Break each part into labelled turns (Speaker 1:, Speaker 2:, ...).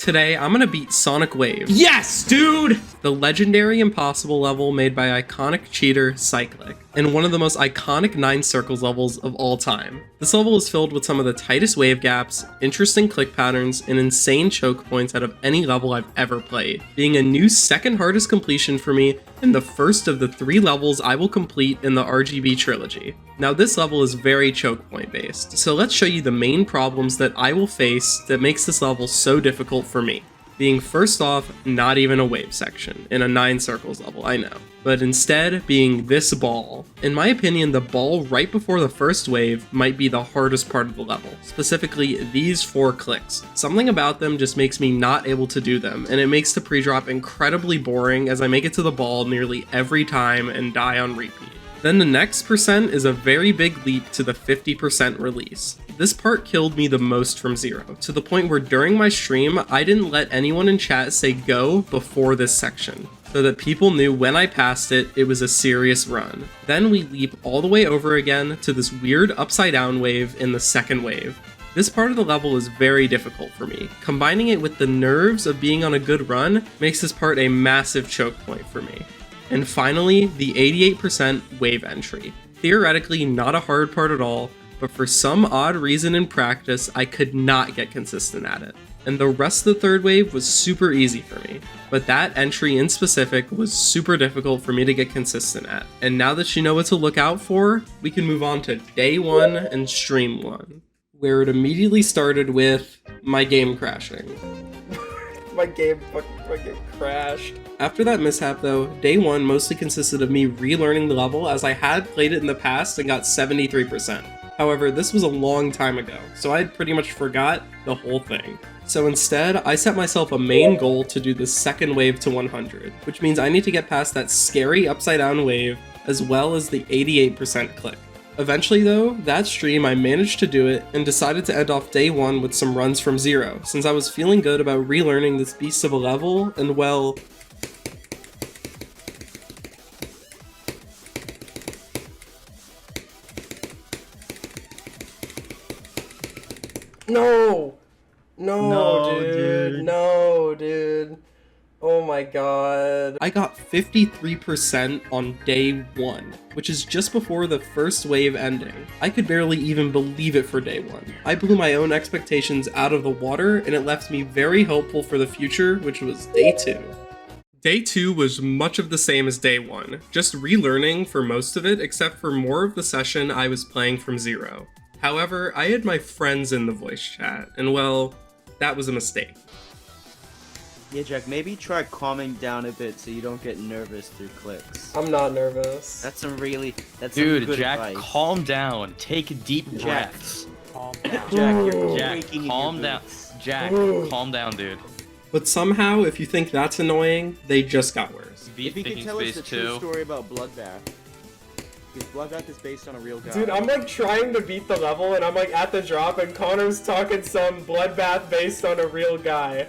Speaker 1: Today, I'm gonna beat Sonic Wave.
Speaker 2: Yes, dude!
Speaker 1: The legendary impossible level made by iconic cheater Cyclic, and one of the most iconic 9 circles levels of all time. This level is filled with some of the tightest wave gaps, interesting click patterns, and insane choke points out of any level I've ever played, being a new second hardest completion for me and the first of the 3 levels I will complete in the RGB Trilogy. Now this level is very choke point based, so let's show you the main problems that I will face that makes this level so difficult for me. Being first off, not even a wave section in a 9 circles level, I know, but instead being this ball. In my opinion, the ball right before the first wave might be the hardest part of the level, specifically these 4 clicks. Something about them just makes me not able to do them, and it makes the pre-drop incredibly boring as I make it to the ball nearly every time and die on repeat. Then the next percent is a very big leap to the 50% release. This part killed me the most from Zero, to the point where during my stream, I didn't let anyone in chat say go before this section, so that people knew when I passed it, it was a serious run. Then we leap all the way over again to this weird upside down wave in the second wave. This part of the level is very difficult for me. Combining it with the nerves of being on a good run makes this part a massive choke point for me. And finally, the 88% wave entry. Theoretically not a hard part at all, but for some odd reason in practice, I could not get consistent at it. And the rest of the third wave was super easy for me, but that entry in specific was super difficult for me to get consistent at. And now that you know what to look out for, we can move on to day 1 and stream 1, where it immediately started with my game crashing.
Speaker 2: My game crashed.
Speaker 1: After that mishap though, day 1 mostly consisted of me relearning the level as I had played it in the past and got 73%. However, this was a long time ago, so I had pretty much forgot the whole thing. So instead, I set myself a main goal to do the second wave to 100, which means I need to get past that scary upside down wave as well as the 88% click. Eventually though, that stream I managed to do it and decided to end off day 1 with some runs from Zero, since I was feeling good about relearning this beast of a level and well...
Speaker 2: No, dude. Oh my god.
Speaker 1: I got 53% on day 1, which is just before the first wave ending. I could barely even believe it for day 1. I blew my own expectations out of the water, and it left me very hopeful for the future, which was day 2. Day 2 was much of the same as day 1, just relearning for most of it, except for more of the session I was playing from Zero. However, I had my friends in the voice chat, and well, that was a mistake.
Speaker 3: Yeah, Jack, maybe try calming down a bit so you don't get nervous through clicks.
Speaker 2: I'm not nervous.
Speaker 3: That's some good
Speaker 4: Dude, Jack,
Speaker 3: advice.
Speaker 4: calm down. Take deep
Speaker 3: Jack.
Speaker 4: breaths.
Speaker 3: Jack, you're
Speaker 4: Jack,
Speaker 3: breaking in
Speaker 4: calm
Speaker 3: your
Speaker 4: down.
Speaker 3: boots.
Speaker 4: Jack, calm down, dude.
Speaker 1: But somehow, if you think that's annoying, they just got worse.
Speaker 4: Beat
Speaker 3: If you could
Speaker 4: Thinking
Speaker 3: tell us
Speaker 4: Space
Speaker 3: the true
Speaker 4: 2.
Speaker 3: story about Bloodbath. Because Bloodbath is based on a real guy.
Speaker 2: Dude, I'm like trying to beat the level and I'm like at the drop and Connor's talking some bloodbath based on a real guy.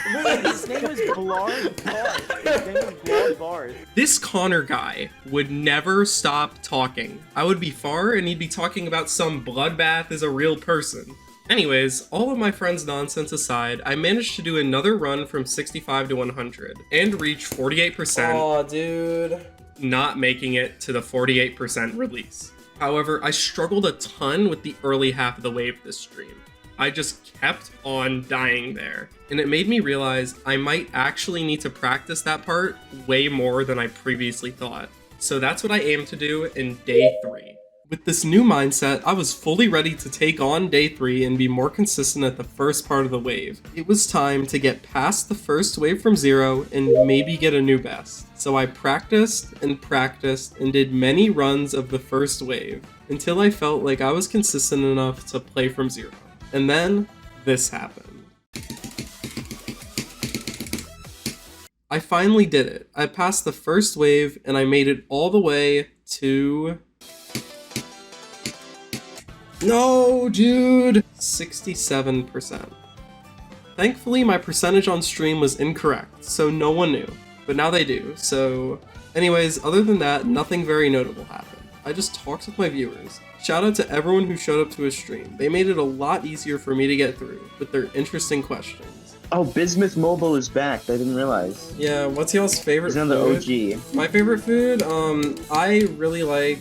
Speaker 3: His name is Blard Bart. His name is Blard Bart.
Speaker 1: This Connor guy would never stop talking. I would be far and he'd be talking about some bloodbath as a real person. Anyways, all of my friends' nonsense aside, I managed to do another run from 65 to 100 and reach 48%.
Speaker 2: Aw, dude.
Speaker 1: Not making it to the 48% release. However, I struggled a ton with the early half of the wave this stream. I just kept on dying there, and it made me realize I might actually need to practice that part way more than I previously thought. So that's what I aim to do in day 3. With this new mindset, I was fully ready to take on day 3 and be more consistent at the first part of the wave. It was time to get past the first wave from Zero and maybe get a new best. So I practiced and did many runs of the first wave until I felt like I was consistent enough to play from Zero. And then this happened. I finally did it. I passed the first wave and I made it all the way to... No, dude! 67%. Thankfully, my percentage on stream was incorrect, so no one knew. But now they do, so... Anyways, other than that, nothing very notable happened. I just talked with my viewers. Shout out to everyone who showed up to his stream. They made it a lot easier for me to get through, with their interesting questions.
Speaker 3: Oh, Bismuth Mobile is back. I didn't realize.
Speaker 2: Yeah, what's y'all's favorite
Speaker 3: He's on the
Speaker 2: food?
Speaker 3: OG.
Speaker 2: My favorite food? I really like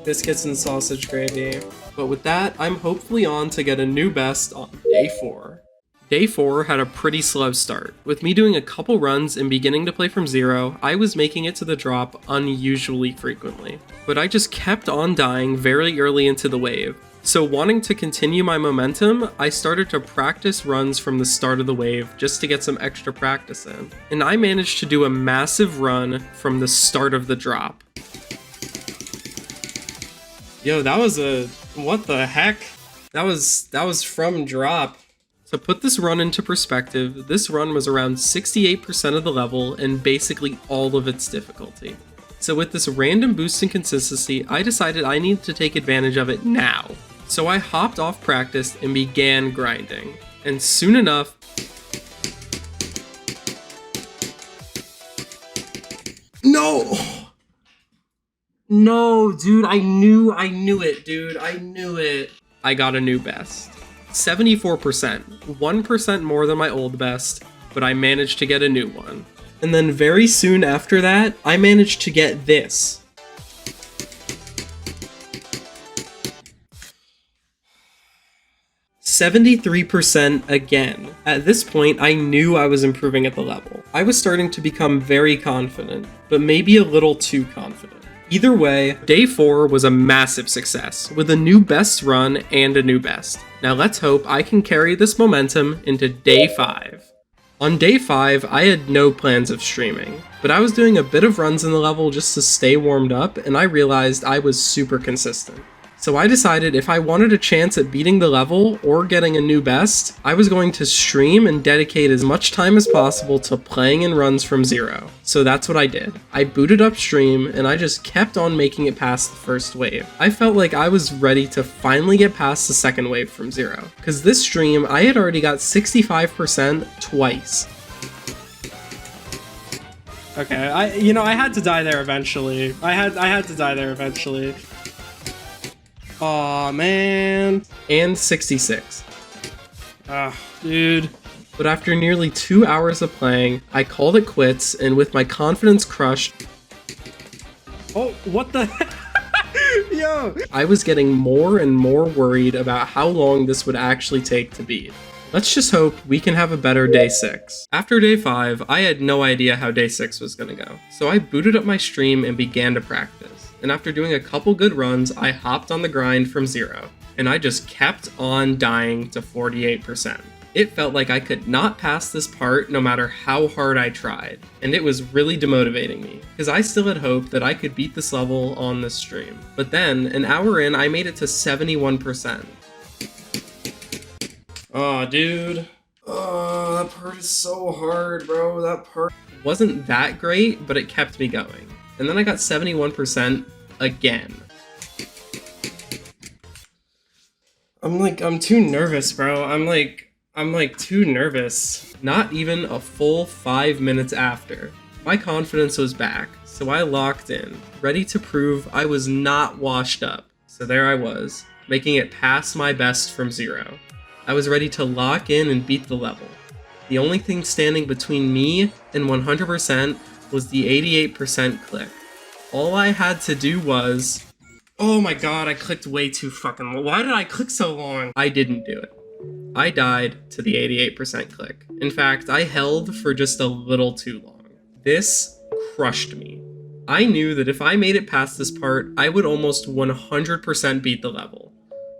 Speaker 2: biscuits and sausage gravy.
Speaker 1: But with that, I'm hopefully on to get a new best on day 4. Day 4 had a pretty slow start. With me doing a couple runs and beginning to play from zero, I was making it to the drop unusually frequently. But I just kept on dying very early into the wave. So wanting to continue my momentum, I started to practice runs from the start of the wave just to get some extra practice in. And I managed to do a massive run from the start of the drop.
Speaker 2: Yo, that was a... what the heck? That was from drop.
Speaker 1: To put this run into perspective, this run was around 68% of the level and basically all of its difficulty. So with this random boost in consistency, I decided I needed to take advantage of it now. So I hopped off practice and began grinding. And soon enough, no! No, dude, I knew it, dude. I knew it. I got a new best. 74%, 1% more than my old best, but I managed to get a new one. And then very soon after that, I managed to get this. "73% again. At this point, I knew I was improving at the level. I was starting to become very confident, but maybe a little too confident. Either way, day 4 was a massive success, with a new best run and a new best. Now let's hope I can carry this momentum into day 5. On day 5, I had no plans of streaming, but I was doing a bit of runs in the level just to stay warmed up, and I realized I was super consistent. So I decided if I wanted a chance at beating the level or getting a new best, I was going to stream and dedicate as much time as possible to playing in runs from zero. So that's what I did. I booted up stream and I just kept on making it past the first wave. I felt like I was ready to finally get past the second wave from zero. Cause this stream, I had already got 65% twice.
Speaker 2: Okay, I had to die there eventually. I had to die there eventually. Aw, man.
Speaker 1: And 66.
Speaker 2: Ah, dude.
Speaker 1: But after nearly 2 hours of playing, I called it quits, and with my confidence crushed,
Speaker 2: Oh, what the Yo!
Speaker 1: I was getting more and more worried about how long this would actually take to beat. Let's just hope we can have a better day 6. After day 5, I had no idea how day 6 was gonna go, so I booted up my stream and began to practice. And after doing a couple good runs, I hopped on the grind from zero, and I just kept on dying to 48%. It felt like I could not pass this part no matter how hard I tried, and it was really demotivating me, because I still had hope that I could beat this level on this stream. But then, an hour in, I made it to 71%.
Speaker 2: Oh, dude. Oh, that part is so hard, bro. That part
Speaker 1: Wasn't that great, but it kept me going. And then I got 71% again.
Speaker 2: I'm too nervous, bro. I'm like too nervous.
Speaker 1: Not even a full 5 minutes after, my confidence was back, so I locked in, ready to prove I was not washed up. So there I was, making it past my best from zero. I was ready to lock in and beat the level. The only thing standing between me and 100% was the 88% click. All I had to do was...
Speaker 2: Oh my god, I clicked way too fucking long. Why did I click so long?
Speaker 1: I didn't do it. I died to the 88% click. In fact, I held for just a little too long. This crushed me. I knew that if I made it past this part, I would almost 100% beat the level.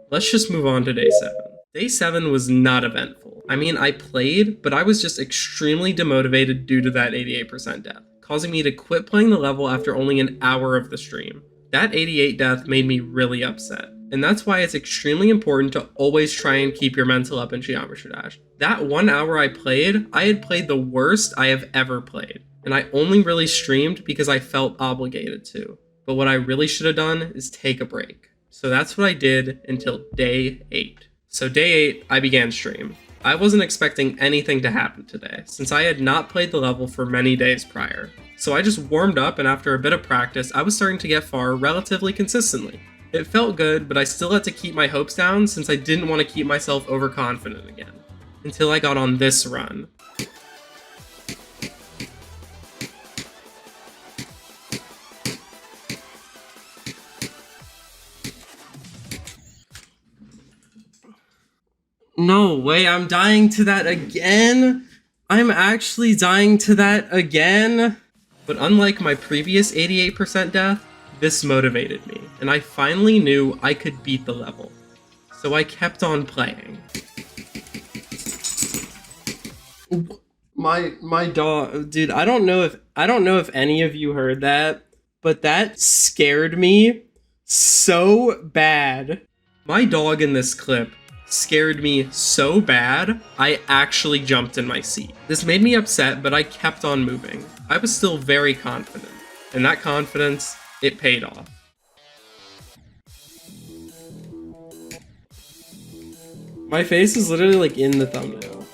Speaker 1: Let's just move on to day 7. Day 7 was not eventful. I mean, I played, but I was just extremely demotivated due to that 88% death, causing me to quit playing the level after only an hour of the stream. That 88 death made me really upset, and that's why it's extremely important to always try and keep your mental up in Geometry Dash. That 1 hour I had played the worst I have ever played, and I only really streamed because I felt obligated to. But what I really should have done is take a break. So that's what I did until day 8. So day 8, I began stream. I wasn't expecting anything to happen today, since I had not played the level for many days prior. So I just warmed up, and after a bit of practice, I was starting to get far relatively consistently. It felt good, but I still had to keep my hopes down since I didn't want to keep myself overconfident again. until I got on this run. No way, I'm dying to that again? I'm actually dying to that again? But unlike my previous 88% death, this motivated me, and I finally knew I could beat the level. So I kept on playing. My dog, dude, I don't know if any of you heard that, but that scared me so bad. My dog in this clip scared me so bad, I actually jumped in my seat. This made me upset, but I kept on moving. I was still very confident, and that confidence, it paid off. My face is literally like in the thumbnail.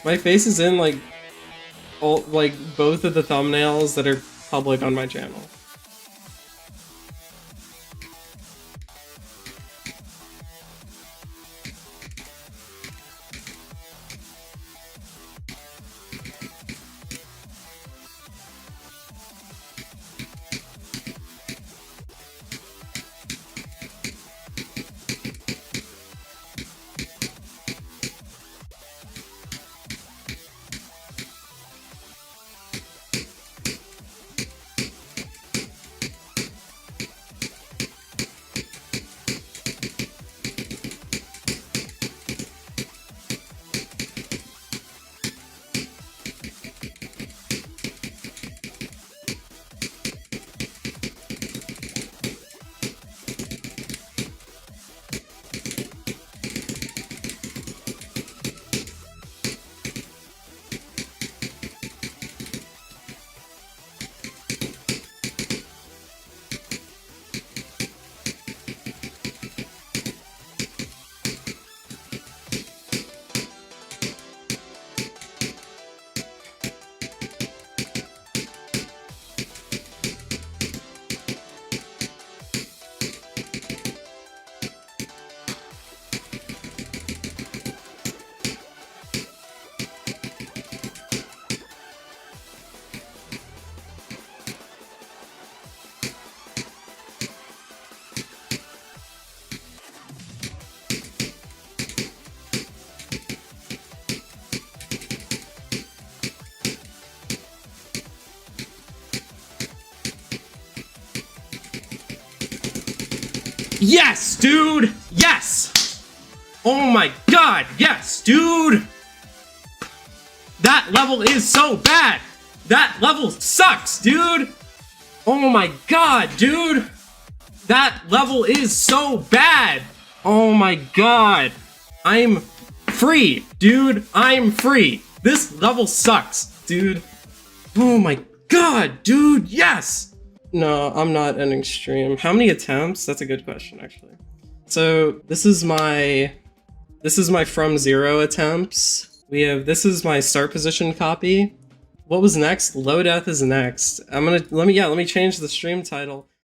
Speaker 1: My face is in like both of the thumbnails that are public on my channel. Yes, dude! Yes! Oh my god, yes, dude! That level is so bad! That level sucks, dude! Oh my god, dude! That level is so bad! Oh my god! I'm free, dude! I'm free! This level sucks, dude! Oh my god, dude! Yes! No, I'm not ending stream. How many attempts? That's a good question, actually. So this is my from zero attempts. This is my start position copy. What was next? Low death is next. Let me change the stream title.